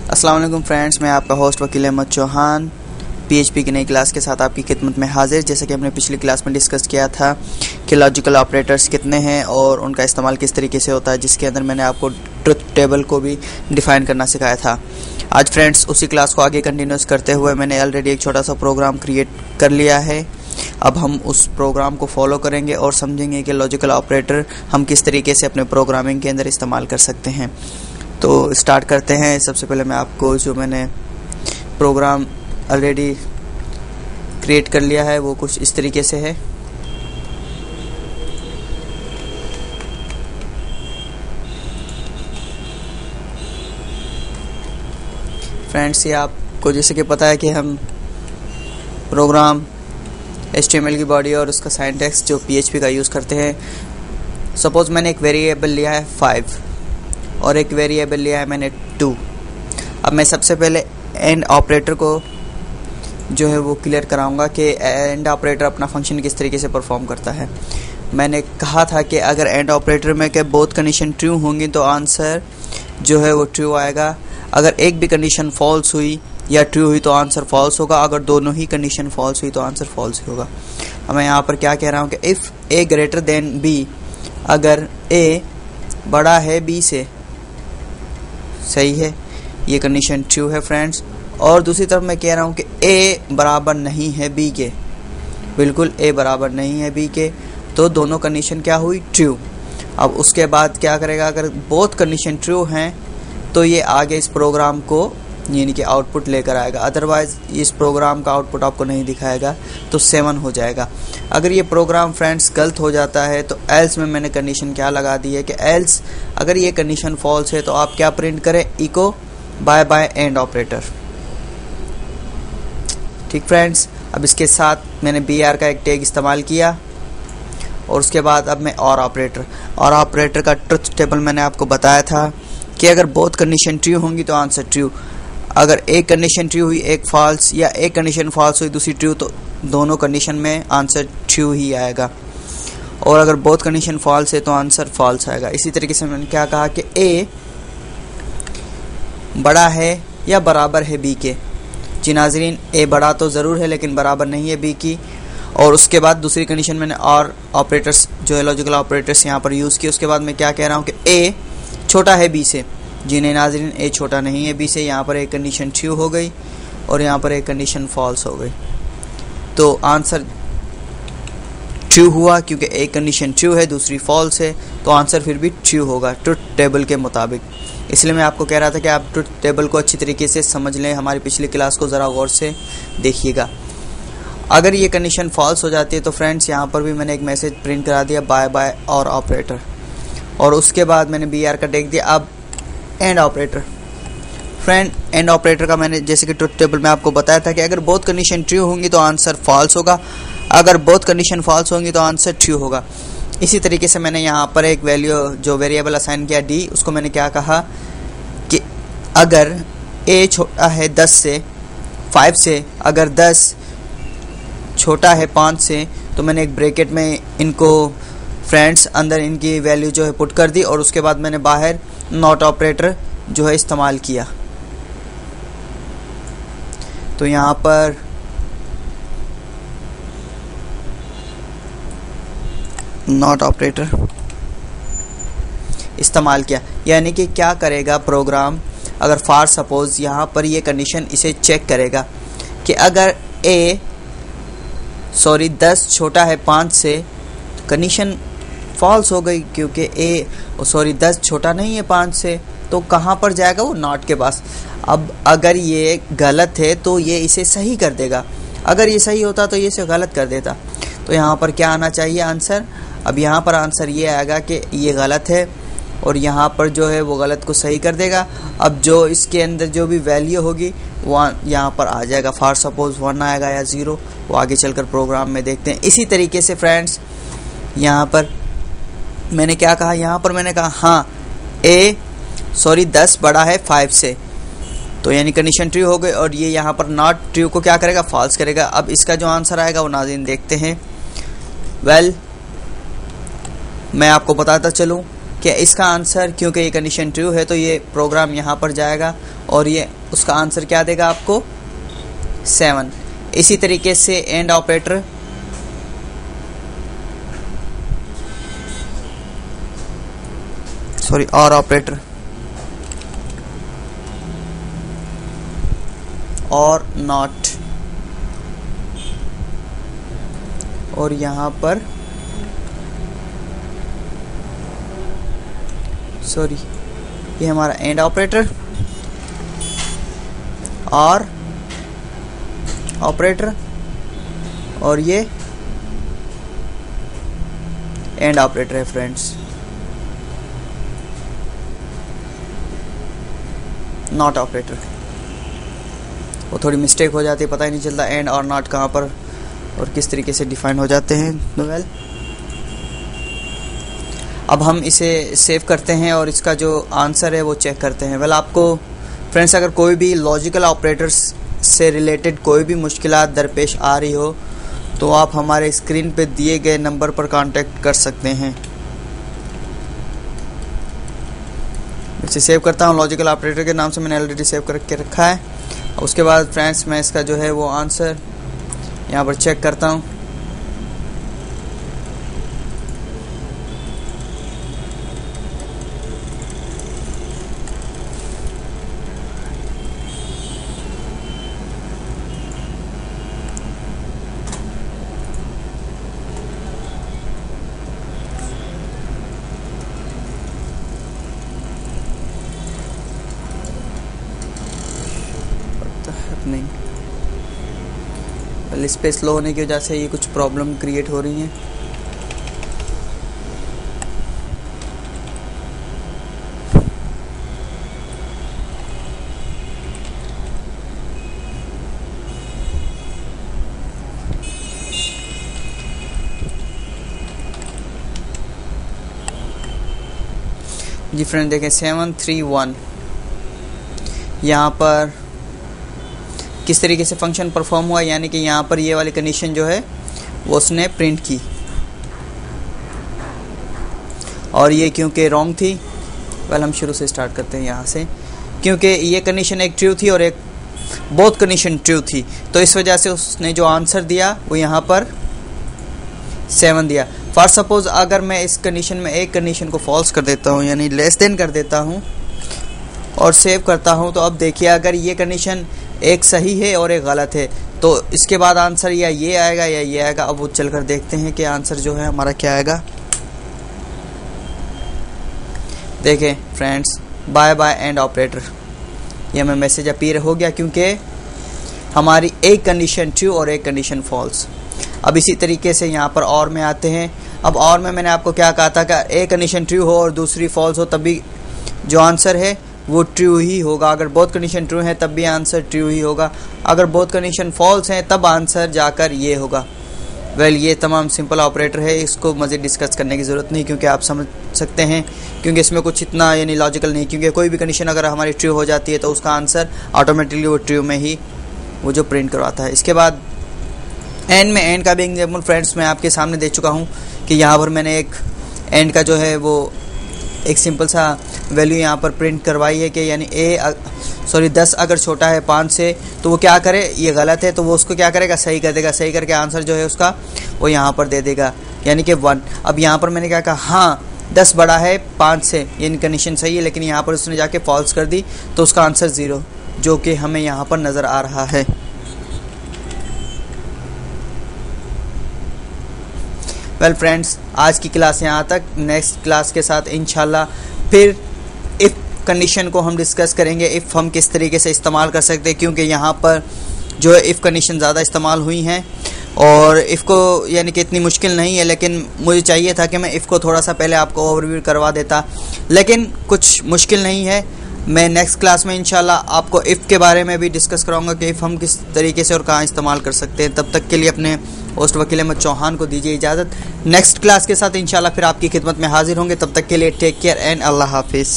अस्सलाम वालेकुम फ्रेंड्स, मैं आपका होस्ट वकील अहमद चौहान पीएचपी की नई क्लास के साथ आपकी खिदमत में हाजिर। जैसा कि हमने पिछली क्लास में डिस्कस किया था कि लॉजिकल ऑपरेटर्स कितने हैं और उनका इस्तेमाल किस तरीके से होता है, जिसके अंदर मैंने आपको ट्रुथ टेबल को भी डिफ़ाइन करना सिखाया था। आज फ्रेंड्स उसी क्लास को आगे कंटिन्यूस करते हुए मैंने ऑलरेडी एक छोटा सा प्रोग्राम क्रिएट कर लिया है। अब हम उस प्रोग्राम को फॉलो करेंगे और समझेंगे कि लॉजिकल ऑपरेटर हम किस तरीके से अपने प्रोग्रामिंग के अंदर इस्तेमाल कर सकते हैं। तो स्टार्ट करते हैं। सबसे पहले मैं आपको जो मैंने प्रोग्राम ऑलरेडी क्रिएट कर लिया है वो कुछ इस तरीके से है। फ्रेंड्स, ये आपको जैसे कि पता है कि हम प्रोग्राम HTML की बॉडी और उसका सिंटैक्स जो PHP का यूज़ करते हैं। सपोज़ मैंने एक वेरिएबल लिया है 5 और एक वेरिएबल लिया है मैंने 2। अब मैं सबसे पहले एंड ऑपरेटर को जो है वो क्लियर कराऊंगा कि एंड ऑपरेटर अपना फंक्शन किस तरीके से परफॉर्म करता है। मैंने कहा था कि अगर एंड ऑपरेटर में के बोथ कंडीशन ट्रू होंगी तो आंसर जो है वो ट्रू आएगा। अगर एक भी कंडीशन फॉल्स हुई या ट्रू हुई तो आंसर फॉल्स होगा। अगर दोनों ही कंडीशन फॉल्स हुई तो आंसर फॉल्स ही होगा। अब मैं यहाँ पर क्या कह रहा हूँ कि if A greater than B, अगर ए बड़ा है बी से, सही है, ये कंडीशन ट्रू है फ्रेंड्स। और दूसरी तरफ मैं कह रहा हूँ कि ए बराबर नहीं है बी के, बिल्कुल ए बराबर नहीं है बी के, तो दोनों कंडीशन क्या हुई, ट्रू। अब उसके बाद क्या करेगा, अगर बोथ कंडीशन ट्रू हैं तो ये आगे इस प्रोग्राम को यानी कि आउटपुट लेकर आएगा। अदरवाइज इस प्रोग्राम का आउटपुट आपको नहीं दिखाएगा तो 7 हो जाएगा। अगर ये प्रोग्राम फ्रेंड्स गलत हो जाता है तो एल्स में मैंने कंडीशन क्या लगा दी है कि एल्स अगर ये कंडीशन फॉल्स है तो आप क्या प्रिंट करें, echo bye bye and operator. ठीक फ्रेंड्स, अब इसके साथ मैंने BR का एक टैग इस्तेमाल किया और उसके बाद अब मैं और ऑपरेटर का ट्रुथ टेबल मैंने आपको बताया था कि अगर बोथ कंडीशन ट्रू होंगी तो आंसर ट्रू। अगर एक कंडीशन ट्रू हुई एक फॉल्स, या एक कंडीशन फॉल्स हुई दूसरी ट्रू, तो दोनों कंडीशन में आंसर ट्रू ही आएगा। और अगर बोथ कंडीशन फॉल्स है तो आंसर फॉल्स आएगा। इसी तरीके से मैंने क्या कहा कि ए बड़ा है या बराबर है बी के। जी नाज़रीन, ए बड़ा तो ज़रूर है लेकिन बराबर नहीं है बी की। और उसके बाद दूसरी कंडीशन मैंने और ऑपरेटर्स जो है लॉजिकल ऑपरेटर्स यहाँ पर यूज़ किए। उसके बाद मैं क्या कह रहा हूँ कि ए छोटा है बी से। जी नहीं नाज़रीन, ए छोटा नहीं है बी से। यहाँ पर एक कंडीशन ट्रू हो गई और यहाँ पर एक कंडीशन फॉल्स हो गई, तो आंसर ट्रू हुआ क्योंकि एक कंडीशन ट्रू है दूसरी फॉल्स है, तो आंसर फिर भी ट्रू होगा ट्रुथ टेबल के मुताबिक। इसलिए मैं आपको कह रहा था कि आप ट्रुथ टेबल को अच्छी तरीके से समझ लें। हमारी पिछली क्लास को ज़रा गौर से देखिएगा। अगर ये कंडीशन फॉल्स हो जाती है तो फ्रेंड्स यहाँ पर भी मैंने एक मैसेज प्रिंट करा दिया बाय बाय और ऑपरेटर, और उसके बाद मैंने BR का टैग दिया। अब and operator, friend and operator का मैंने जैसे कि ट्रुथ टेबल में आपको बताया था कि अगर बोथ कंडीशन ट्रू होंगी तो आंसर फॉल्स होगा, अगर बोथ कंडीशन फॉल्स होंगी तो आंसर ट्रू होगा। इसी तरीके से मैंने यहाँ पर एक वैल्यू जो वेरिएबल असाइन किया D, उसको मैंने क्या कहा कि अगर A छोटा है 10 से 5 से, अगर 10 छोटा है 5 से, तो मैंने एक ब्रैकेट में इनको फ्रेंड्स अंदर इनकी वैल्यू जो है पुट कर दी और उसके बाद मैंने बाहर नॉट ऑपरेटर जो है इस्तेमाल किया। तो यहाँ पर नॉट ऑपरेटर इस्तेमाल किया, यानी कि क्या करेगा प्रोग्राम, अगर फॉर सपोज यहाँ पर ये कंडीशन इसे चेक करेगा कि अगर 10 छोटा है 5 से, कंडीशन फॉल्स हो गई क्योंकि 10 छोटा नहीं है 5 से, तो कहाँ पर जाएगा वो, नॉट के पास। अब अगर ये गलत है तो ये इसे सही कर देगा, अगर ये सही होता तो ये इसे गलत कर देता। तो यहाँ पर क्या आना चाहिए आंसर, अब यहाँ पर आंसर ये आएगा कि ये गलत है और यहाँ पर जो है वो गलत को सही कर देगा। अब जो इसके अंदर जो भी वैल्यू होगी वो यहाँ पर आ जाएगा। फॉर सपोज 1 आएगा या 0, वो आगे चलकर प्रोग्राम में देखते हैं। इसी तरीके से फ्रेंड्स यहाँ पर मैंने क्या कहा, यहाँ पर मैंने कहा हाँ 10 बड़ा है 5 से, तो यानी कंडीशन ट्रू हो गई। और ये यहाँ पर नॉट ट्रू को क्या करेगा, फॉल्स करेगा। अब इसका जो आंसर आएगा वो नाज़रीन देखते हैं। मैं आपको बताता चलूँ कि इसका आंसर, क्योंकि ये कंडीशन ट्रू है तो ये प्रोग्राम यहाँ पर जाएगा और ये उसका आंसर क्या देगा आपको 7। इसी तरीके से एंड ऑपरेटर, सॉरी और ऑपरेटर, और नॉट, और यहाँ पर सॉरी ये हमारा एंड ऑपरेटर और ऑपरेटर, और ये एंड ऑपरेटर है फ्रेंड्स, नॉट ऑपरेटर। वो थोड़ी मिस्टेक हो जाती है, पता ही नहीं चलता एंड और नॉट कहाँ पर और किस तरीके से डिफाइन हो जाते हैं। वेल, अब हम इसे सेव करते हैं और इसका जो आंसर है वो चेक करते हैं। वेल, आपको फ्रेंड्स अगर कोई भी लॉजिकल ऑपरेटर्स से रिलेटेड कोई भी मुश्किलात दरपेश आ रही हो तो आप हमारे स्क्रीन पे दिए गए नंबर पर कांटेक्ट कर सकते हैं। इसे सेव करता हूँ, लॉजिकल ऑपरेटर के नाम से मैंने ऑलरेडी सेव करके रखा है। उसके बाद फ्रेंड्स मैं इसका जो है वो आंसर यहाँ पर चेक करता हूँ। नहीं, स्पेस स्लो होने की वजह से ये कुछ प्रॉब्लम क्रिएट हो रही हैं। जी फ्रेंड देखें 731 यहाँ पर किस तरीके से फंक्शन परफॉर्म हुआ, यानी कि यहाँ पर ये वाली कंडीशन जो है वो उसने प्रिंट की और ये क्योंकि रॉन्ग थी। वेल, हम शुरू से स्टार्ट करते हैं यहाँ से। क्योंकि ये कंडीशन एक ट्रू थी और एक बोथ कंडीशन ट्रू थी तो इस वजह से उसने जो आंसर दिया वो यहाँ पर 7 दिया। फॉर सपोज अगर मैं इस कंडीशन में एक कंडीशन को फॉल्स कर देता हूँ यानी लेस देन कर देता हूँ और सेव करता हूँ, तो अब देखिए अगर ये कंडीशन एक सही है और एक गलत है तो इसके बाद आंसर या ये आएगा या ये आएगा। अब वो चलकर देखते हैं कि आंसर जो है हमारा क्या आएगा। देखें friends, bye bye and operator, ये हमें मैसेज अपीयर हो गया क्योंकि हमारी एक कंडीशन ट्रू और एक कंडीशन फॉल्स। अब इसी तरीके से यहाँ पर और में आते हैं। अब और में मैंने आपको क्या कहा था कि एक कंडीशन ट्रू हो और दूसरी फॉल्स हो तब भी जो आंसर है वो ट्रू ही होगा। अगर बोथ कंडीशन ट्रू है तब भी आंसर ट्रू ही होगा, अगर बोथ कंडीशन फॉल्स हैं तब आंसर जाकर ये होगा। वेल, ये तमाम सिंपल ऑपरेटर है, इसको मज़ीद डिस्कस करने की ज़रूरत नहीं क्योंकि आप समझ सकते हैं क्योंकि इसमें कुछ इतना यानी लॉजिकल नहीं। क्योंकि कोई भी कंडीशन अगर हमारी ट्रू हो जाती है तो उसका आंसर ऑटोमेटिकली वो ट्रू में ही वो जो प्रिंट करवाता है। इसके बाद एंड में, एंड का भी एग्जाम्पल फ्रेंड्स मैं आपके सामने दे चुका हूँ कि यहाँ पर मैंने एक एंड का जो है वो एक सिंपल सा वैल्यू यहाँ पर प्रिंट करवाई है कि यानी 10 अगर छोटा है 5 से तो वो क्या करे, ये गलत है तो वो उसको क्या करेगा, सही कर देगा। सही करके आंसर जो है उसका वो यहाँ पर दे देगा यानी कि 1। अब यहाँ पर मैंने क्या कहा, हाँ 10 बड़ा है 5 से, यानी कंडीशन सही है, लेकिन यहाँ पर उसने जाके फॉल्स कर दी तो उसका आंसर 0 जो कि हमें यहाँ पर नज़र आ रहा है। वेल फ्रेंड्स, आज की क्लास यहाँ तक। नेक्स्ट क्लास के साथ इंशाल्लाह फिर इफ़ कंडीशन को हम डिस्कस करेंगे, इफ़ हम किस तरीके से इस्तेमाल कर सकते हैं क्योंकि यहाँ पर जो है इफ़ कंडीशन ज़्यादा इस्तेमाल हुई हैं और इफ़ को यानी कि इतनी मुश्किल नहीं है, लेकिन मुझे चाहिए था कि मैं इफ़ को थोड़ा सा पहले आपको ओवरव्यू करवा देता, लेकिन कुछ मुश्किल नहीं है। मैं नेक्स्ट क्लास में इंशाल्लाह आपको इफ़ के बारे में भी डिस्कस कराऊंगा कि इफ़ हम किस तरीके से और कहाँ इस्तेमाल कर सकते हैं। तब तक के लिए अपने होस्ट वकील अहमद चौहान को दीजिए इजाज़त। नेक्स्ट क्लास के साथ इंशाल्लाह फिर आपकी खिदमत में हाजिर होंगे। तब तक के लिए टेक केयर एंड अल्लाह हाफिज़।